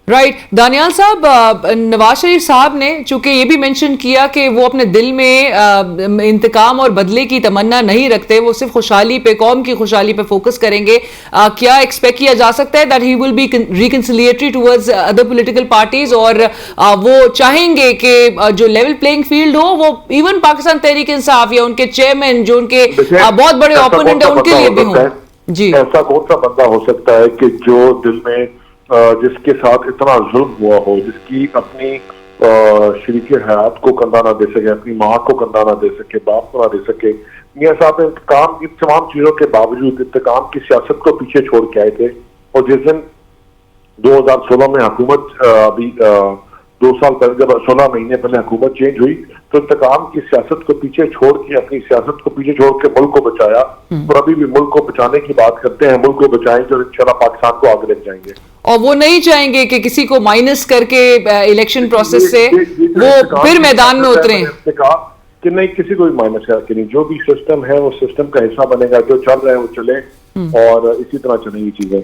Right Daniyal साहब, नवाज शरीफ साहब ने चूंकि ये भी मेंशन किया कि वो अपने दिल में इंतकाम और बदले की तमन्ना नहीं रखते, वो सिर्फ खुशहाली पे, कौम की खुशहाली पे फोकस करेंगे। क्या एक्सपेक्ट किया जा सकता है that he will be reconciliatory towards other political parties, और वो चाहेंगे कि जो लेवल प्लेइंग फील्ड हो वो इवन पाकिस्तान तहरीक इंसाफ या उनके चेयरमैन जो उनके बहुत बड़े ओपोनेंट है उनके लिए भी हों? जी, ऐसा कौन सा बंदा हो सकता है कि जो दिल में जिसके साथ इतना जुल्म हुआ हो, जिसकी अपनी शरीके हयात को कंधा ना दे सके, अपनी माँ को कंधा ना दे सके, बाप को ना दे सके। मियां साहब इंतकाम की तमाम चीजों के बावजूद इंतकाम की सियासत को पीछे छोड़ के आए थे, और जिस दिन 2016 में हुकूमत अभी 2 साल पहले, जब 16 महीने पहले हुकूमत चेंज हुई, तो इंतकाम की सियासत को पीछे छोड़ के, अपनी सियासत को पीछे छोड़ के मुल्क को बचाया, और अभी भी मुल्क को बचाने की बात करते हैं। मुल्क को बचाएंगे और इंशाल्लाह पाकिस्तान को आगे लेके जाएंगे, और वो नहीं चाहेंगे कि किसी को माइनस करके इलेक्शन प्रोसेस से वो फिर मैदान में उतरे। कहा कि नहीं, किसी को भी माइनस करके नहीं, जो भी सिस्टम है वो सिस्टम का हिस्सा बनेगा, जो चल रहा है वो चले, और इसी तरह चलेंगी चीजें।